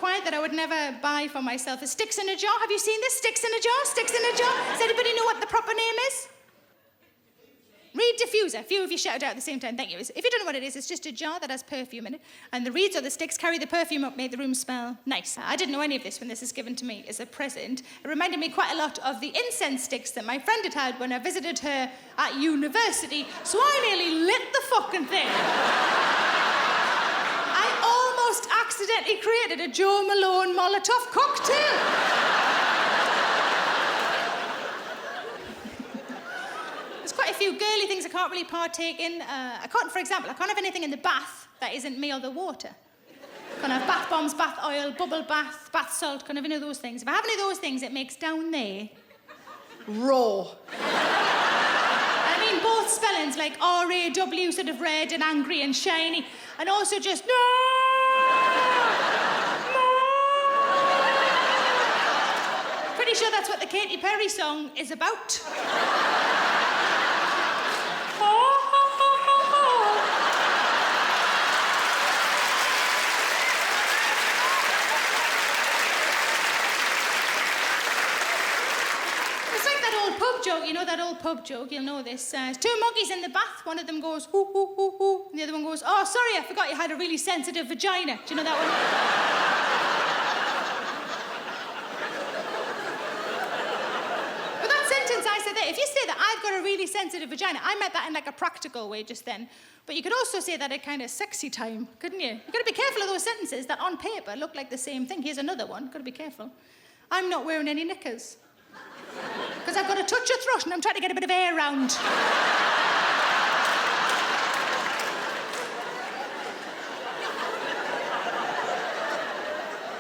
quiet that I would never buy for myself is sticks in a jar. Have you seen this? Sticks in a jar, sticks in a jar. Does anybody know what the proper name is? Reed diffuser. A few of you shouted out at the same time. Thank you. If you don't know what it is, it's just a jar that has perfume in it. And the reeds or the sticks carry the perfume up, make the room smell nice. I didn't know any of this when this was given to me as a present. It reminded me quite a lot of the incense sticks that my friend had when I visited her at university. So I nearly lit the fucking thing. I almost accidentally created a Joe Malone Molotov cocktail. Quite a few girly things I can't really partake in. For example, I can't have anything in the bath that isn't me or the water. Can't have bath bombs, bath oil, bubble bath, bath salt, kind of any of those things. If I have any of those things, it makes down there raw. I mean both spellings, like R-A-W, sort of red and angry and shiny, and also just no. Pretty sure that's what the Katy Perry song is about. Joke, you know that old pub joke, you'll know this. Two monkeys in the bath, one of them goes, hoo, hoo, hoo, hoo, and the other one goes, oh, sorry, I forgot you had a really sensitive vagina. Do you know that one? But that sentence I said there, if you say that I've got a really sensitive vagina, I meant that in like a practical way just then. But you could also say that at kind of sexy time, couldn't you? You've got to be careful of those sentences that on paper look like the same thing. Here's another one, got to be careful. I'm not wearing any knickers. Because I've got a touch of thrush and I'm trying to get a bit of air round.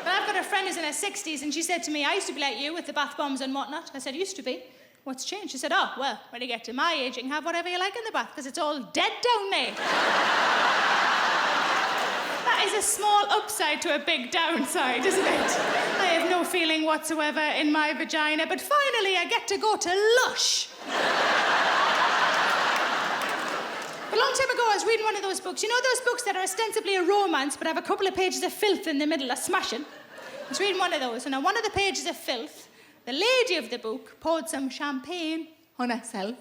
But I've got a friend who's in her 60s and she said to me, I used to be like you with the bath bombs and whatnot. I said, used to be. What's changed? She said, oh, well, when you get to my age, you can have whatever you like in the bath because it's all dead down there. That is a small upside to a big downside, isn't it? I have no feeling whatsoever in my vagina, but finally I get to go to Lush. A long time ago, I was reading one of those books. You know those books that are ostensibly a romance, but have a couple of pages of filth in the middle, a smashing? I was reading one of those, and on one of the pages of filth, the lady of the book poured some champagne on herself.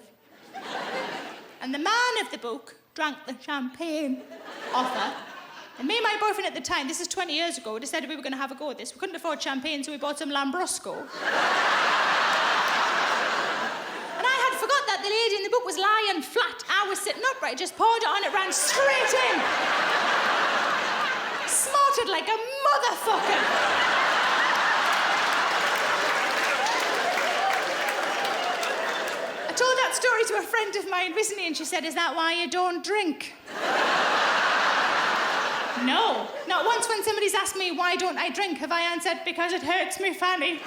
And the man of the book drank the champagne off her. And me and my boyfriend at the time, this is 20 years ago, we decided we were going to have a go at this. We couldn't afford champagne, so we bought some Lambrusco. And I had forgot that the lady in the book was lying flat. I was sitting upright, just poured it on, it ran straight in. Smarted like a motherfucker. I told that story to a friend of mine recently, and she said, is that why you don't drink? No, not once when somebody's asked me why don't I drink have I answered because it hurts me fanny.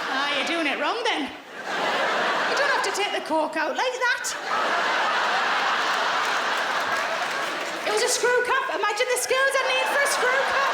Ah, you're doing it wrong then. You don't have to take the cork out like that. It was a screw cap. Imagine the skills I need for a screw cap.